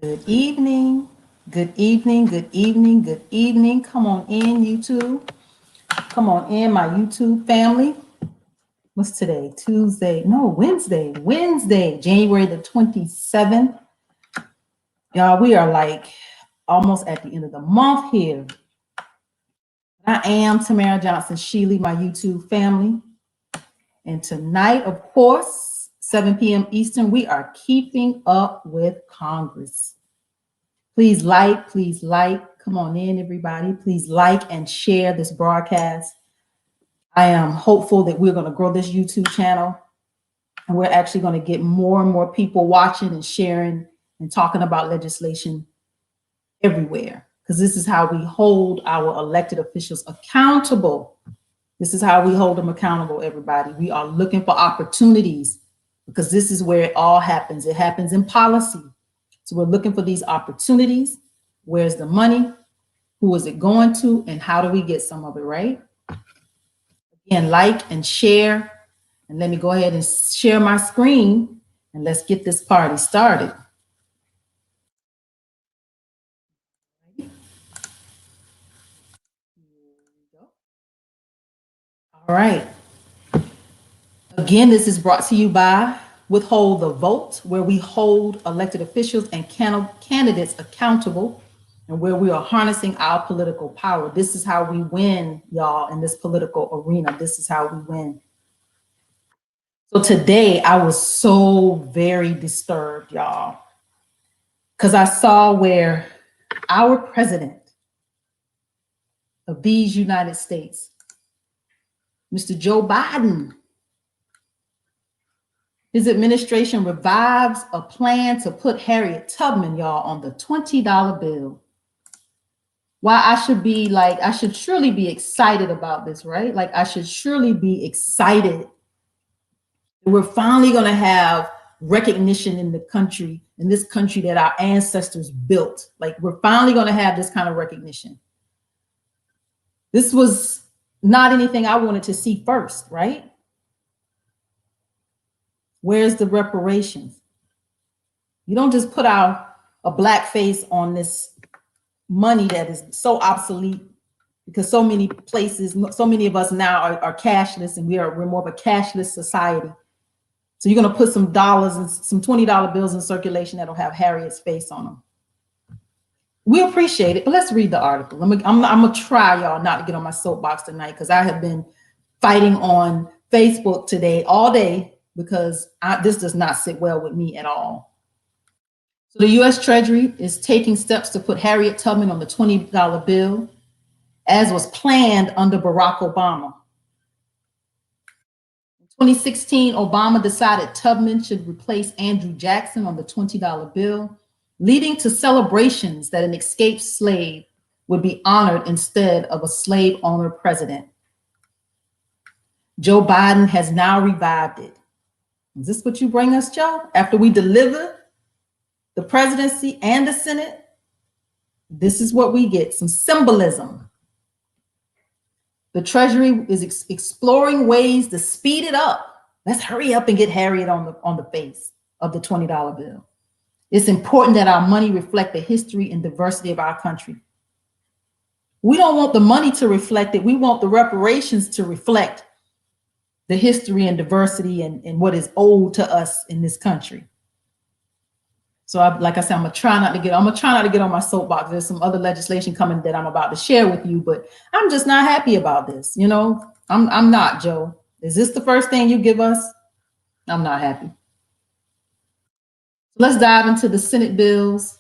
Good evening. Good evening. Good evening. Good evening. Come on in, YouTube. Come on in, my YouTube family. What's today? Tuesday. No, Wednesday. Wednesday, January the 27th. Y'all, we are like almost at the end of the month here. I am Tamara Johnson Sheely, my YouTube family. And tonight, of course, 7 p.m. Eastern, we are keeping up with Congress. Please like, come on in, everybody. Please like and share this broadcast. I am hopeful that we're going to grow this YouTube channel and we're actually going to get more and more people watching and sharing and talking about legislation everywhere, because this is how we hold our elected officials accountable. This is how we hold them accountable, everybody. We are looking for opportunities because this is where it all happens. It happens in policy. So we're looking for these opportunities. Where's the money? Who is it going to? And how do we get some of it, right? Again, like and share. And let me go ahead and share my screen and let's get this party started. All right. Again, this is brought to you by Withhold the Vote, where we hold elected officials and candidates accountable and where we are harnessing our political power. This is how we win, y'all, in this political arena. This is how we win. So today I was so very disturbed, y'all, because I saw where our president of these United States, Mr. Joe Biden, his administration revives a plan to put Harriet Tubman, y'all, on the $20 bill. Why I should surely be excited about this, right? Like I should surely be excited. We're finally going to have recognition in this country that our ancestors built. Like we're finally going to have this kind of recognition. This was not anything I wanted to see first, right? Where's the reparations? You don't just put a black face on this money that is so obsolete, because so many places, so many of us now are cashless, and we're more of a cashless society. So you're going to put some dollars and some $20 bills in circulation that'll have Harriet's face on them. We appreciate it, but let's read the article. I'm going to try, y'all, not to get on my soapbox tonight, because I have been fighting on Facebook today all day because this does not sit well with me at all. So the U.S. Treasury is taking steps to put Harriet Tubman on the $20 bill, as was planned under Barack Obama. In 2016, Obama decided Tubman should replace Andrew Jackson on the $20 bill, leading to celebrations that an escaped slave would be honored instead of a slave owner president. Joe Biden has now revived it. Is this what you bring us, Joe? After we deliver the presidency and the Senate, this is what we get, some symbolism. The Treasury is exploring ways to speed it up. Let's hurry up and get Harriet on the face of the $20 bill. It's important that our money reflect the history and diversity of our country. We don't want the money to reflect it. We want the reparations to reflect the history and diversity and what is owed to us in this country. So like I said, I'm gonna try not to get on my soapbox. There's some other legislation coming that I'm about to share with you, but I'm just not happy about this. You know, I'm not, Joe. Is this the first thing you give us? I'm not happy. Let's dive into the Senate bills.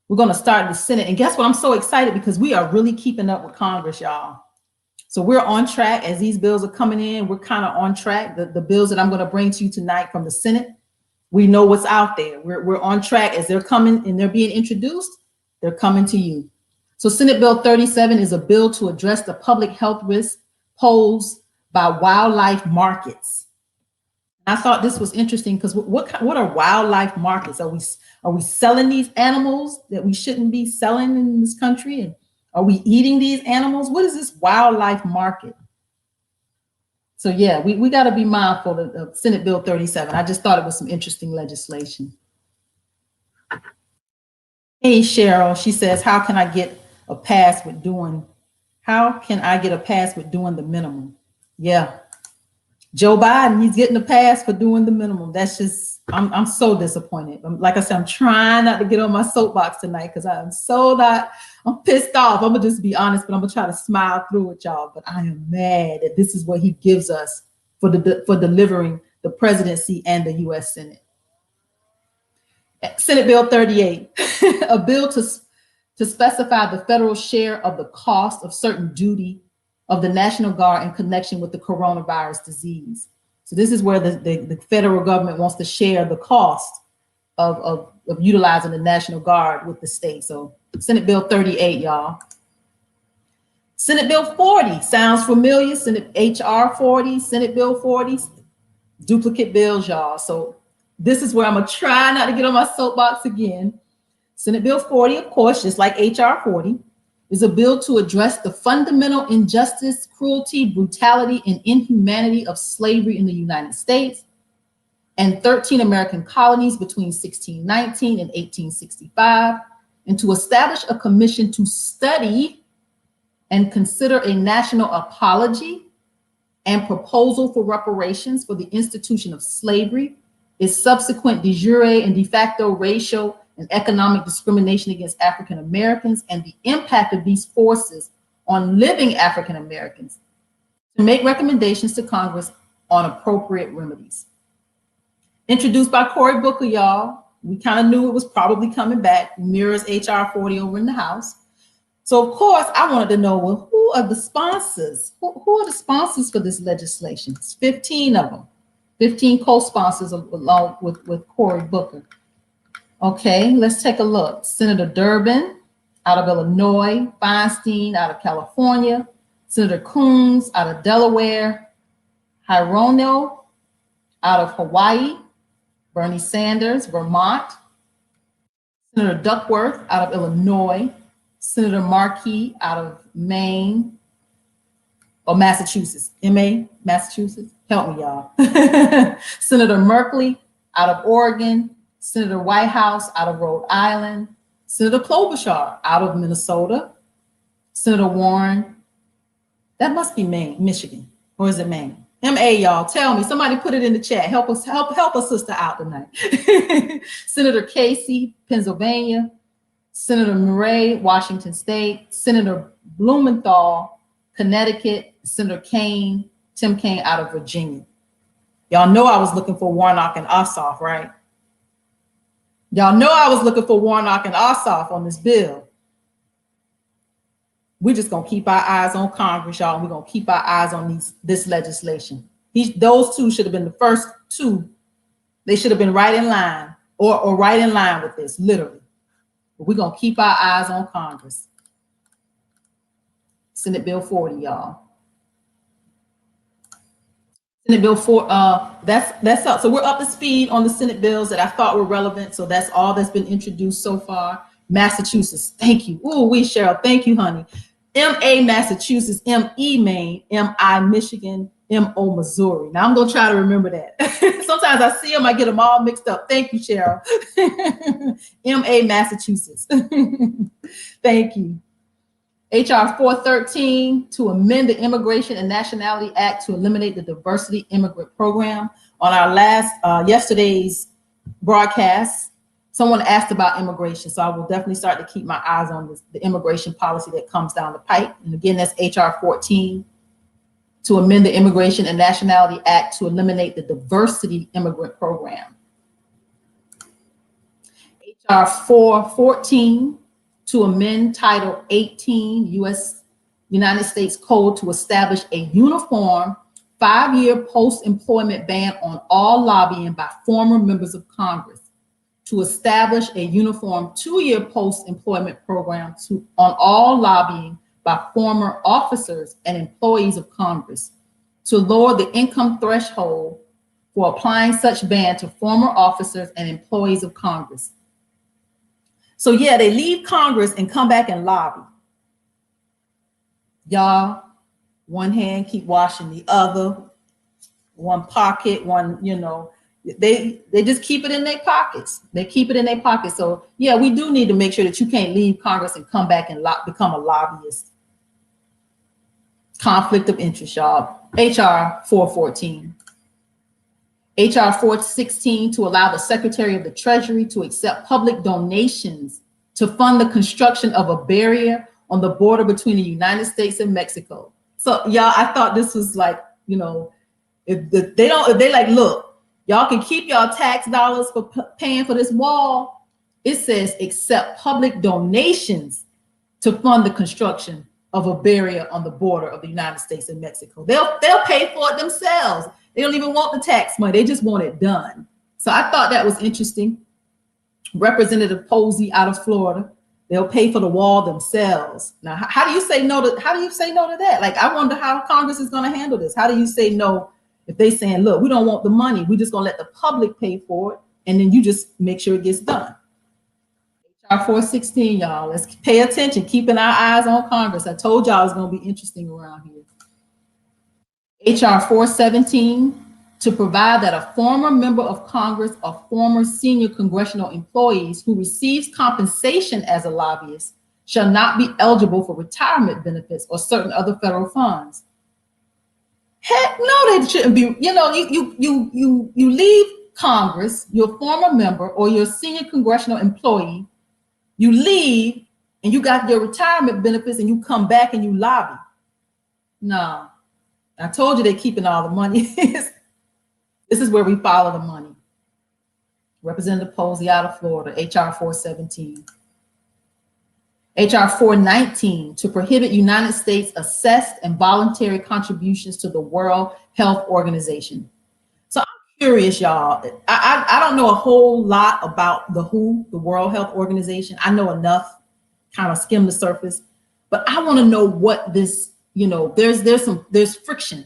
We're gonna start the Senate, and guess what? I'm so excited because we are really keeping up with Congress, y'all. So we're on track as these bills are coming in. We're kind of on track. The bills that I'm gonna bring to you tonight from the Senate, we know what's out there. We're on track as they're coming and they're being introduced. They're coming to you. So Senate Bill 37 is a bill to address the public health risk posed by wildlife markets. I thought this was interesting because what are wildlife markets? Are we selling these animals that we shouldn't be selling in this country? And are we eating these animals? What is this wildlife market? So yeah, we got to be mindful of Senate Bill 37. I just thought it was some interesting legislation. Hey, Cheryl, she says, how can I get a pass with doing, how can I get a pass with doing the minimum? Yeah, Joe Biden, he's getting a pass for doing the minimum. That's just, I'm so disappointed. Like I said, I'm trying not to get on my soapbox tonight because I'm pissed off. I'm gonna just be honest, but I'm gonna try to smile through it, y'all. But I am mad that this is what he gives us for delivering the presidency and the U.S. Senate. Senate Bill 38, a bill to specify the federal share of the cost of certain duty of the National Guard in connection with the coronavirus disease. So this is where the federal government wants to share the cost of utilizing the National Guard with the state. So Senate Bill 38, y'all. Senate Bill 40, sounds familiar. Senate HR 40, Senate Bill 40, duplicate bills, y'all. So this is where I'm gonna try not to get on my soapbox again. Senate Bill 40, of course, just like HR 40, is a bill to address the fundamental injustice, cruelty, brutality, and inhumanity of slavery in the United States and 13 American colonies between 1619 and 1865, and to establish a commission to study and consider a national apology and proposal for reparations for the institution of slavery, its subsequent de jure and de facto racial and economic discrimination against African Americans, and the impact of these forces on living African Americans, to make recommendations to Congress on appropriate remedies. Introduced by Cory Booker, y'all. We kind of knew it was probably coming back, mirrors HR 40 over in the House. So of course, I wanted to know, well, who are the sponsors? Who are the sponsors for this legislation? It's 15 of them, 15 co-sponsors along with Cory Booker. Okay, let's take a look. Senator Durbin out of Illinois, Feinstein out of California, Senator Coons out of Delaware, Hirono out of Hawaii, Bernie Sanders, Vermont, Senator Duckworth out of Illinois, Senator Markey out of Maine, or Massachusetts, MA, Massachusetts, help me y'all. Senator Merkley out of Oregon, Senator Whitehouse out of Rhode Island, Senator Klobuchar out of Minnesota, Senator Warren, that must be Maine, Michigan, or is it Maine? MA, y'all, tell me, somebody put it in the chat. Help us, help a sister out tonight. Senator Casey, Pennsylvania, Senator Murray, Washington State, Senator Blumenthal, Connecticut, Senator Kane, Tim Kaine out of Virginia. Y'all know I was looking for Warnock and Ossoff, right? Y'all know I was looking for Warnock and Ossoff on this bill. We're just gonna keep our eyes on Congress, y'all, and we're gonna keep our eyes on this legislation. Those two should have been the first two. They should have been right in line, or right in line with this, literally. But we're gonna keep our eyes on Congress. Senate Bill 40, y'all. Senate Bill 4, that's up. So we're up to speed on the Senate bills that I thought were relevant. So that's all that's been introduced so far. Massachusetts, thank you. Ooh, Cheryl, thank you, honey. MA Massachusetts, ME Maine, MI Michigan, MO Missouri. Now I'm gonna try to remember that. Sometimes I see them, I get them all mixed up. Thank you, Cheryl. MA Massachusetts. Thank you. HR 413 to amend the Immigration and Nationality Act to eliminate the diversity immigrant program. On our yesterday's broadcast, someone asked about immigration, so I will definitely start to keep my eyes on the immigration policy that comes down the pipe. And again, that's HR 14 to amend the Immigration and Nationality Act to eliminate the diversity immigrant program. HR 414 to amend Title 18 United States Code to establish a uniform 5-year post-employment ban on all lobbying by former members of Congress, to establish a uniform 2-year post-employment program on all lobbying by former officers and employees of Congress, to lower the income threshold for applying such ban to former officers and employees of Congress. So yeah, they leave Congress and come back and lobby. Y'all, one hand keep washing the other, one pocket, one, They just keep it in their pockets. They keep it in their pockets. So yeah, we do need to make sure that you can't leave Congress and come back and become a lobbyist. Conflict of interest, y'all. HR 414. HR 416 to allow the Secretary of the Treasury to accept public donations to fund the construction of a barrier on the border between the United States and Mexico. So y'all, I thought this was like, you know, if they like, look, y'all can keep y'all tax dollars for paying for this wall. It says accept public donations to fund the construction of a barrier on the border of the United States and Mexico. They'll pay for it themselves. They don't even want the tax money. They just want it done. So I thought that was interesting. Representative Posey out of Florida, they'll pay for the wall themselves. Now, how do you say no to that? Like, I wonder how Congress is going to handle this. How do you say no if they saying, look, we don't want the money. We're just going to let the public pay for it. And then you just make sure it gets done. HR 416, y'all. Let's pay attention, keeping our eyes on Congress. I told y'all it's going to be interesting around here. HR 417 to provide that a former member of Congress or former senior congressional employees who receives compensation as a lobbyist shall not be eligible for retirement benefits or certain other federal funds. Heck no, they shouldn't be. You know, you leave Congress, you're a former member or you're a senior congressional employee, you leave and you got your retirement benefits and you come back and you lobby. No. I told you they're keeping all the money. This is where we follow the money. Representative Posey out of Florida, HR 417. HR 419 to prohibit United States assessed and voluntary contributions to the World Health Organization. So I'm curious, y'all. I don't know a whole lot about the WHO, the World Health Organization. I know enough, kind of skim the surface, but I want to know what this, you know, there's friction.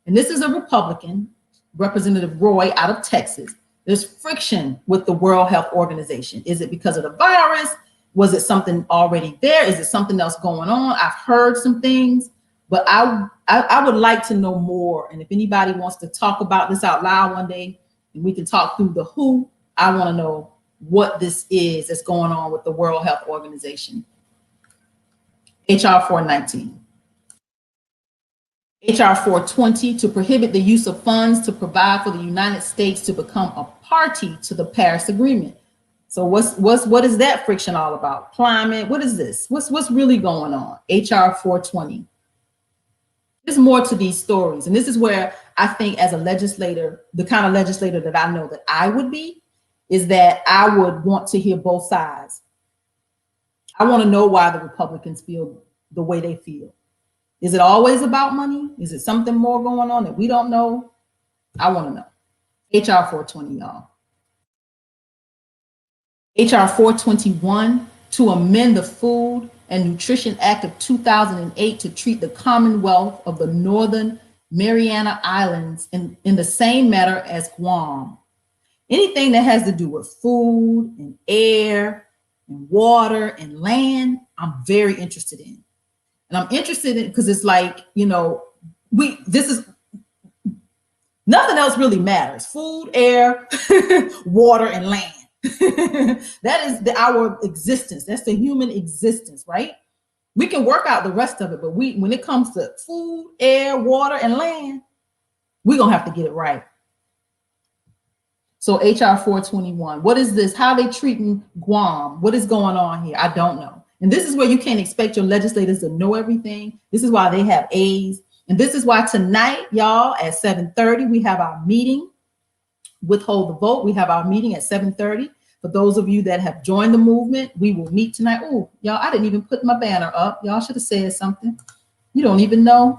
And this is a Republican, Representative Roy out of Texas. There's friction with the World Health Organization. Is it because of the virus? Was it something already there? Is it something else going on? I've heard some things, but I would like to know more. And if anybody wants to talk about this out loud one day, and we can talk through the WHO, I want to know what this is that's going on with the World Health Organization. HR 419. HR 420 to prohibit the use of funds to provide for the United States to become a party to the Paris Agreement. So what is that friction all about? Climate, what is this? What's really going on? HR 420. There's more to these stories. And this is where I think as a legislator, the kind of legislator that I know that I would be, is that I would want to hear both sides. I want to know why the Republicans feel the way they feel. Is it always about money? Is it something more going on that we don't know? I want to know. HR 420, y'all. HR 421 to amend the Food and Nutrition Act of 2008 to treat the Commonwealth of the Northern Mariana Islands in the same manner as Guam. Anything that has to do with food and air and water and land, I'm very interested in. And I'm interested in because it's like, you know, this is nothing else really matters. Food, air, water, and land. That is our existence. That's the human existence, right? We can work out the rest of it, but when it comes to food, air, water, and land, we're gonna have to get it right. So HR 421, what is this? How are they treating Guam? What is going on here? I don't know. And this is where you can't expect your legislators to know everything. This is why they have A's. And this is why tonight, y'all, at 7:30, we have our meeting. Withhold the vote. We have our meeting at 7:30. For those of you that have joined the movement, we will meet tonight. Oh, y'all, I didn't even put my banner up. Y'all should have said something. You don't even know.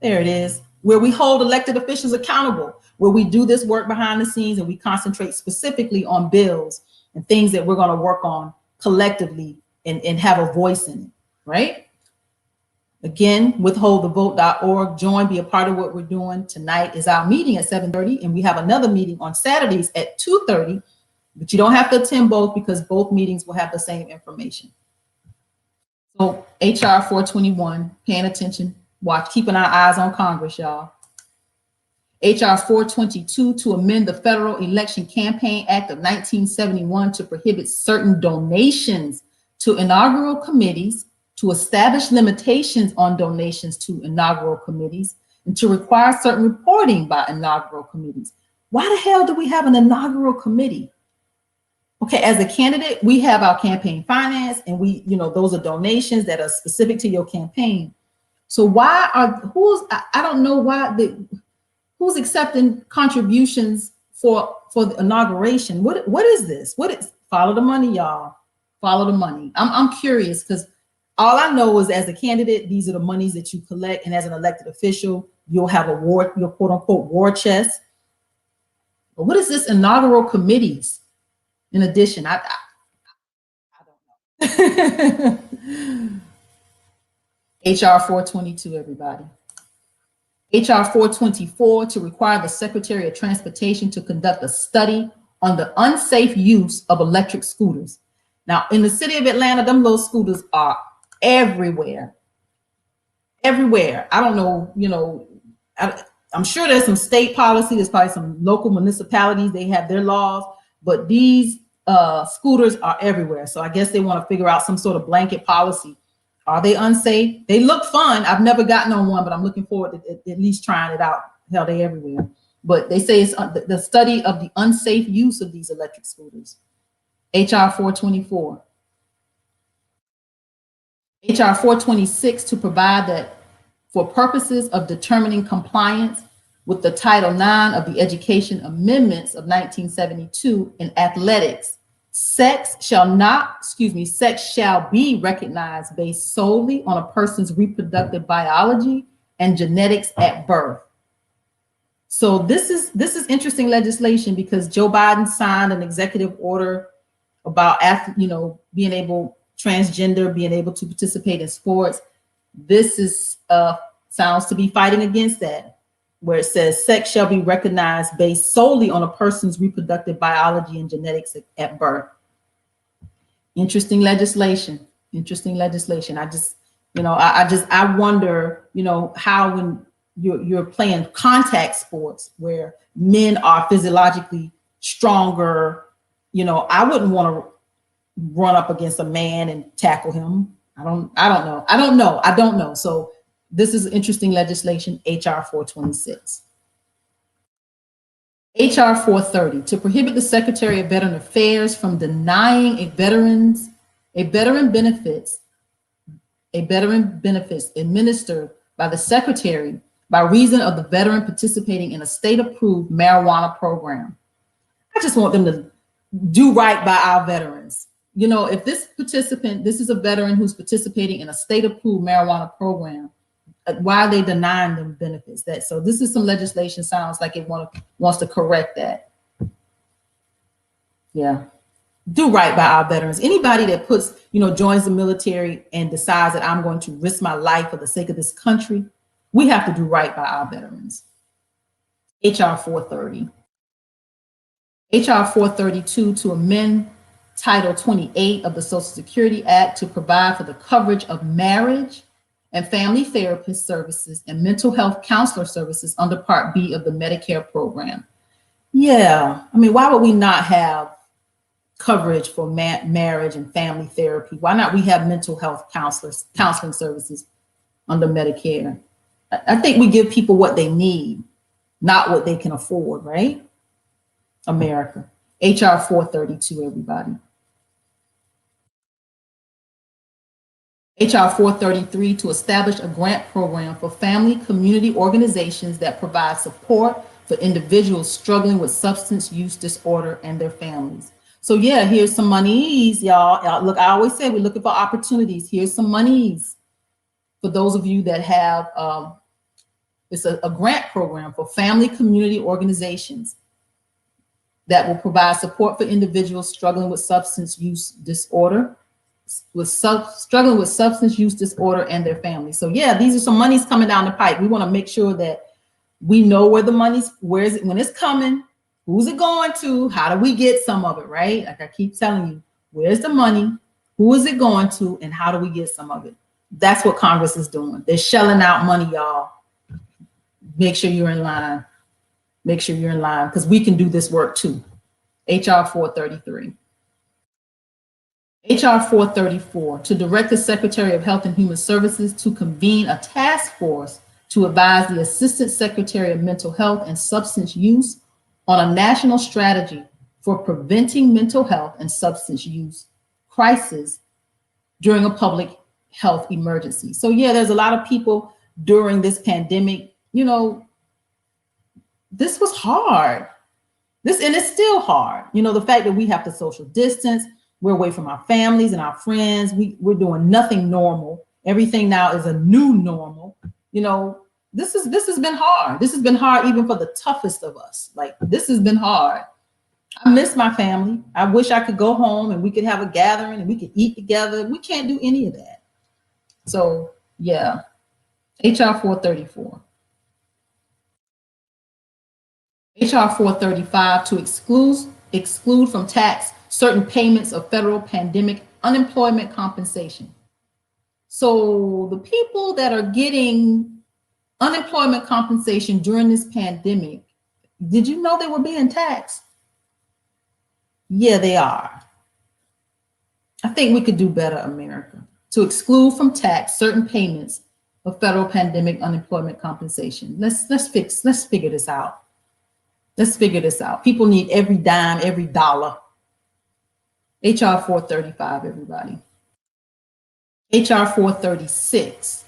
There it is. Where we hold elected officials accountable, where we do this work behind the scenes and we concentrate specifically on bills and things that we're going to work on collectively and have a voice in it, right? Again, withholdthevote.org. Join, be a part of what we're doing. Tonight is our meeting at 7:30, and we have another meeting on Saturdays at 2:30, but you don't have to attend both because both meetings will have the same information. So HR 421, paying attention, watch, keeping our eyes on Congress, y'all. HR 422 to amend the Federal Election Campaign Act of 1971 to prohibit certain donations to inaugural committees, to establish limitations on donations to inaugural committees, and to require certain reporting by inaugural committees. Why the hell do we have an inaugural committee? Okay, as a candidate, we have our campaign finance, and we, those are donations that are specific to your campaign. So why are, I don't know why, who's accepting contributions for the inauguration? What is this? Follow the money, y'all. Follow the money. I'm curious, because all I know is as a candidate, these are the monies that you collect, and as an elected official, you'll have a war, your quote unquote war chest. But what is this inaugural committees? In addition, I don't know. HR 422, everybody. HR 424 to require the Secretary of Transportation to conduct a study on the unsafe use of electric scooters. Now, in the city of Atlanta, them little scooters are everywhere. Everywhere. I don't know, I'm sure there's some state policy, there's probably some local municipalities, they have their laws, but these scooters are everywhere. So I guess they want to figure out some sort of blanket policy. Are they unsafe? They look fun. I've never gotten on one, but I'm looking forward to at least trying it out. Hell, they everywhere. But they say it's the study of the unsafe use of these electric scooters. HR 424. HR 426 to provide that for purposes of determining compliance with the Title IX of the Education Amendments of 1972 in athletics, sex shall be recognized based solely on a person's reproductive biology and genetics at birth. So this is interesting legislation, because Joe Biden signed an executive order about being able, transgender, being able to participate in sports. This is sounds to be fighting against that, where it says sex shall be recognized based solely on a person's reproductive biology and genetics at birth. Interesting legislation. Interesting legislation. I wonder, how when you're playing contact sports where men are physiologically stronger, I wouldn't want to run up against a man and tackle him. I don't know. So this is interesting legislation, HR 426. HR 430 to prohibit the Secretary of Veteran Affairs from denying a veteran benefits administered by the Secretary by reason of the veteran participating in a state-approved marijuana program. I just want them to do right by our veterans. If this is a veteran who's participating in a state-approved marijuana program, why are they denying them benefits? So this is some legislation, sounds like it wants to correct that. Yeah. Do right by our veterans. Anybody that joins the military and decides that I'm going to risk my life for the sake of this country, we have to do right by our veterans. HR 430. HR 432 to amend Title 28 of the Social Security Act to provide for the coverage of marriage and family therapist services and mental health counselor services under Part B of the Medicare program. Yeah, why would we not have coverage for marriage and family therapy? Why not we have mental health counseling services under Medicare? I think we give people what they need, not what they can afford, right? America. HR 432, everybody. HR 433 to establish a grant program for family community organizations that provide support for individuals struggling with substance use disorder and their families. So yeah, here's some monies, y'all. Look, I always say we're looking for opportunities. Here's some monies for those of you that have, it's a grant program for family community organizations that will provide support for individuals struggling with substance use disorder, struggling with substance use disorder and their families. So yeah, these are some monies coming down the pipe. We want to make sure that we know where the money's, where is it, when it's coming, who's it going to, how do we get some of it, right? Like I keep telling you, where's the money, who is it going to, and how do we get some of it? That's what Congress is doing. They're shelling out money, y'all. Make sure you're in line. Make sure you're in line because we can do this work too. HR 433. HR 434, to direct the Secretary of Health and Human Services to convene a task force to advise the Assistant Secretary of Mental Health and Substance Use on a national strategy for preventing mental health and substance use crisis during a public health emergency. So yeah, there's a lot of people during this pandemic, you know, this was hard. And it's still hard. You know, the fact that we have to social distance, we're away from our families and our friends. We're doing nothing normal. Everything now is a new normal. You know, this has been hard. This has been hard even for the toughest of us. Like, this has been hard. I miss my family. I wish I could go home and we could have a gathering and we could eat together. We can't do any of that. So yeah, HR 434. HR 435, to exclude from tax certain payments of federal pandemic unemployment compensation. So the people that are getting unemployment compensation during this pandemic, did you know they were being taxed? Yeah, they are. I think we could do better, America, to exclude from tax certain payments of federal pandemic unemployment compensation. Let's figure this out. Let's figure this out. People need every dime, every dollar. HR 435, everybody. HR 436,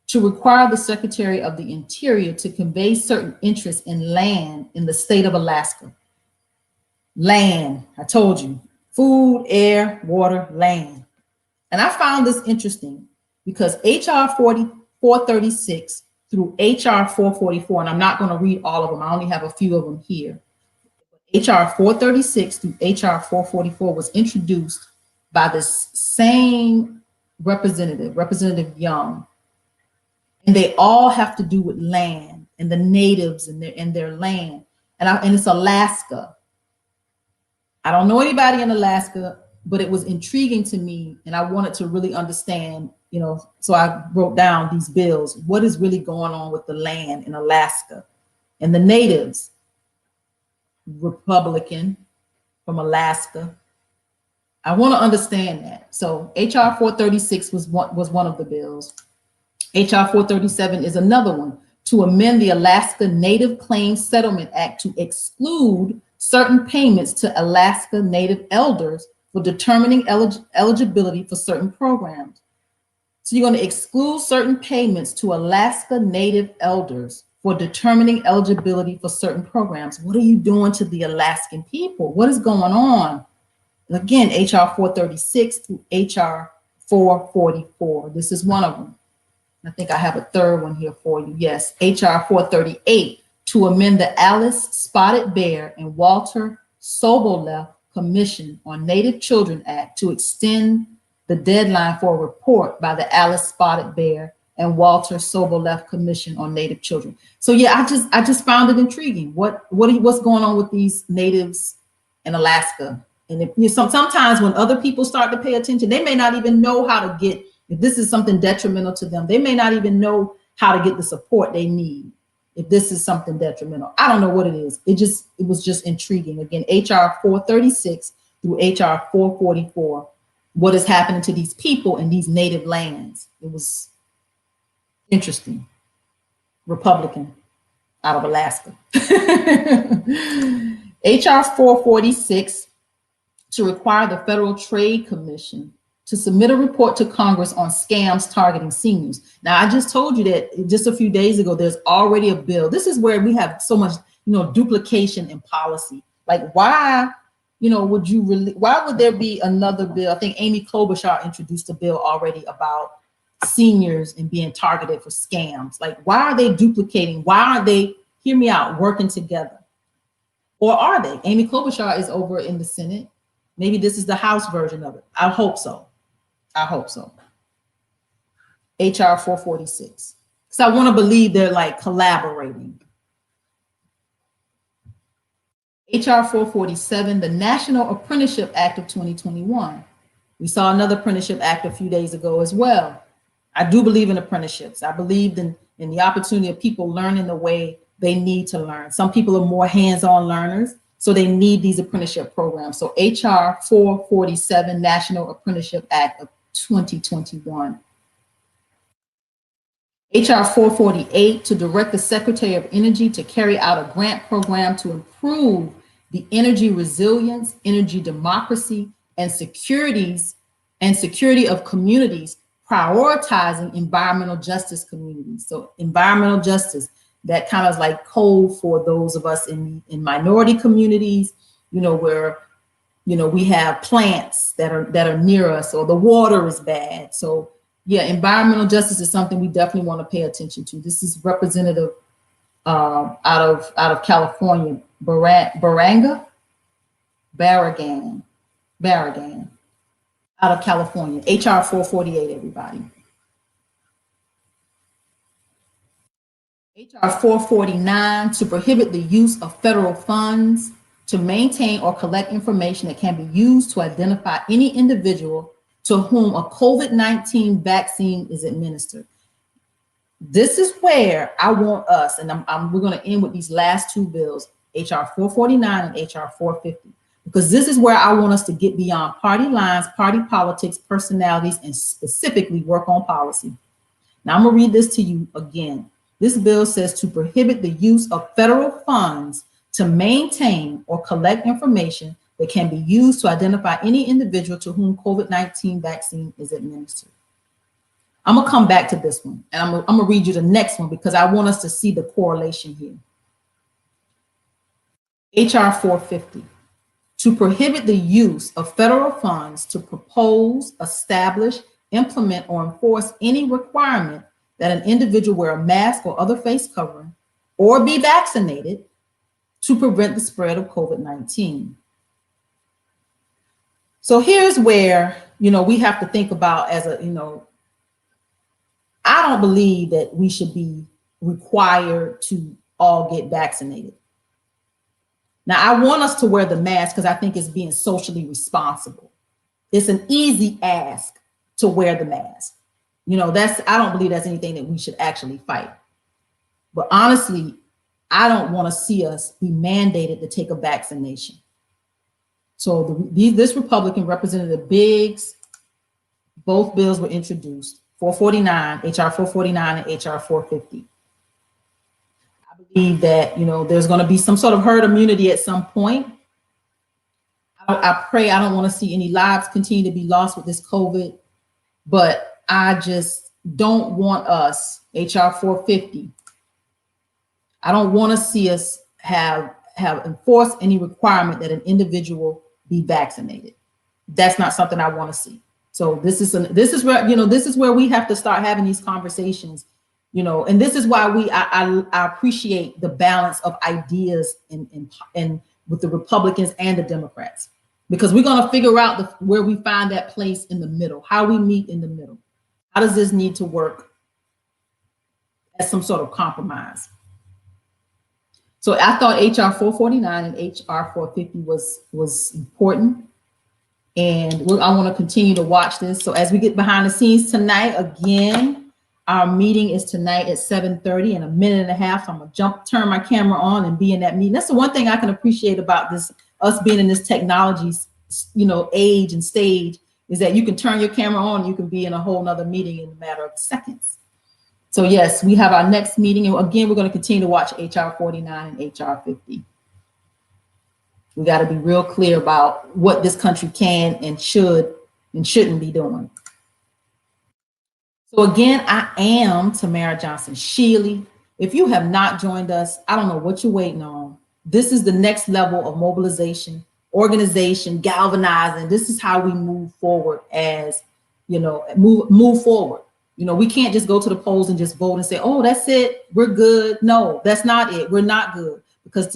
to require the Secretary of the Interior to convey certain interests in land in the state of Alaska. Land, I told you, food, air, water, land. And I found this interesting because HR 436 through HR 444, and I'm not going to read all of them, I only have a few of them here. HR 436 through HR 444 was introduced by this same Representative Young, and they all have to do with land and the natives and their land, and it's Alaska. I don't know anybody in Alaska, but it was intriguing to me, and I wanted to really understand, you know, so I wrote down these bills. What is really going on with the land in Alaska and the natives? Republican from Alaska. I want to understand that. So HR 436 was one of the bills. HR 437 is another one, to amend the Alaska Native Claims Settlement Act to exclude certain payments to Alaska Native elders for determining eligibility for certain programs. So you're going to exclude certain payments to Alaska Native elders for determining eligibility for certain programs. What are you doing to the Alaskan people? What is going on? Again, HR 436 through HR 444. This is one of them. I think I have a third one here for you. Yes, HR 438, to amend the Alice Spotted Bear and Walter Soboleff Commission on Native Children Act to extend the deadline for a report by the Alice Spotted Bear and Walter Soboleff Commission on Native Children. So yeah, I just found it intriguing. What's going on with these natives in Alaska? And if sometimes when other people start to pay attention, they may not even know how to get, if this is something detrimental to them, they may not even know how to get the support they need. If this is something detrimental, I don't know what it is. It was just intriguing. Again, HR 436 through HR 444. What is happening to these people in these native lands? It was interesting. Republican out of Alaska. HR 446, to require the Federal Trade Commission to submit a report to Congress on scams targeting seniors. Now, I just told you that just a few days ago, there's already a bill. This is where we have so much, duplication in policy. Like, why, why would there be another bill? I think Amy Klobuchar introduced a bill already about seniors and being targeted for scams. Like, why are they duplicating? Why are they, hear me out, working together? Or are they? Amy Klobuchar is over in the Senate. Maybe this is the House version of it. I hope so. I hope so. HR 446. So I want to believe they're like collaborating. HR 447, the National Apprenticeship Act of 2021. We saw another apprenticeship act a few days ago as well. I do believe in apprenticeships. I believed in the opportunity of people learning the way they need to learn. Some people are more hands-on learners, so they need these apprenticeship programs. So HR 447, National Apprenticeship Act of 2021. HR 448, to direct the Secretary of Energy to carry out a grant program to improve the energy resilience, energy democracy, and security of communities, prioritizing environmental justice communities. So environmental justice, that kind of like code for those of us in minority communities, where we have plants that are near us, or the water is bad. So yeah, environmental justice is something we definitely want to pay attention to. This is Representative out of California, Barragan, out of California. HR 448, everybody. HR 449, to prohibit the use of federal funds to maintain or collect information that can be used to identify any individual to whom a COVID-19 vaccine is administered. This is where I want us, and we're going to end with these last two bills, HR 449 and HR 450, because this is where I want us to get beyond party lines, party politics, personalities, and specifically work on policy. Now I'm going to read this to you again. This bill says to prohibit the use of federal funds to maintain or collect information that can be used to identify any individual to whom COVID-19 vaccine is administered. I'm gonna come back to this one, and I'm gonna read you the next one because I want us to see the correlation here. HR 450, to prohibit the use of federal funds to propose, establish, implement, or enforce any requirement that an individual wear a mask or other face covering or be vaccinated to prevent the spread of COVID-19. So here's where, we have to think about as a, I don't believe that we should be required to all get vaccinated. Now, I want us to wear the mask because I think it's being socially responsible. It's an easy ask to wear the mask. I don't believe that's anything that we should actually fight. But honestly, I don't want to see us be mandated to take a vaccination. So this Republican, Representative Biggs, both bills were introduced, 449, HR 449 and HR 450. I believe that, there's going to be some sort of herd immunity at some point. I pray I don't want to see any lives continue to be lost with this COVID, but I just don't want us, HR 450, I don't want to see us have enforced any requirement that an individual be vaccinated. That's not something I want to see. So this is where we have to start having these conversations, and this is why I appreciate the balance of ideas and with the Republicans and the Democrats, because we're going to figure out where we find that place in the middle, how we meet in the middle. How does this need to work as some sort of compromise? So I thought HR 449 and HR 450 was important. And I want to continue to watch this. So as we get behind the scenes tonight, again, our meeting is tonight at 7:30 in a minute and a half. So I'm gonna turn my camera on and be in that meeting. That's the one thing I can appreciate about this, us being in this technology, age and stage, is that you can turn your camera on, you can be in a whole nother meeting in a matter of seconds. So yes, we have our next meeting. And again, we're going to continue to watch HR 49 and HR 50. We got to be real clear about what this country can and should and shouldn't be doing. So again, I am Tamara Johnson Shealy. If you have not joined us, I don't know what you're waiting on. This is the next level of mobilization, organization, galvanizing. This is how we move forward as, move forward. We can't just go to the polls and just vote and say, oh, that's it, we're good. No, that's not it. We're not good. Because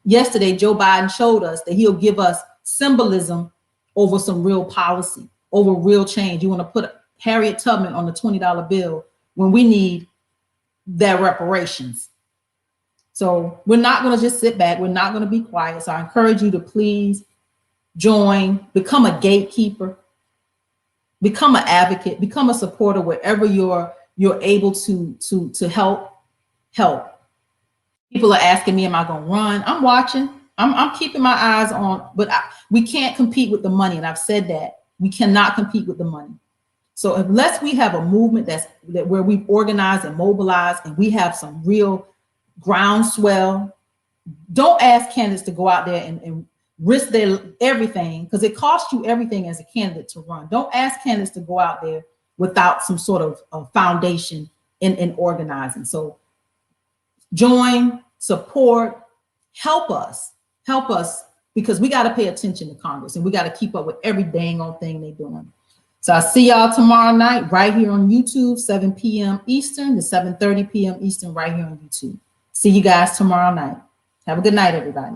yesterday, Joe Biden showed us that he'll give us symbolism over some real policy, over real change. You want to put Harriet Tubman on the $20 bill when we need their reparations. So we're not going to just sit back. We're not going to be quiet. So I encourage you to please join, become a gatekeeper, become an advocate, become a supporter wherever you're able to help. People are asking me, am I going to run? I'm watching. I'm keeping my eyes on, but we can't compete with the money. And I've said that we cannot compete with the money. So unless we have a movement that where we've organized and mobilized and we have some real groundswell, don't ask candidates to go out there and risk their everything, because it costs you everything as a candidate to run. Don't ask candidates to go out there without some sort of foundation in organizing. So join, support, help us, because we got to pay attention to Congress and we got to keep up with every dang old thing they're doing. So I'll see y'all tomorrow night right here on YouTube, 7 p.m. Eastern to 7:30 p.m. Eastern right here on YouTube. See you guys tomorrow night. Have a good night, everybody.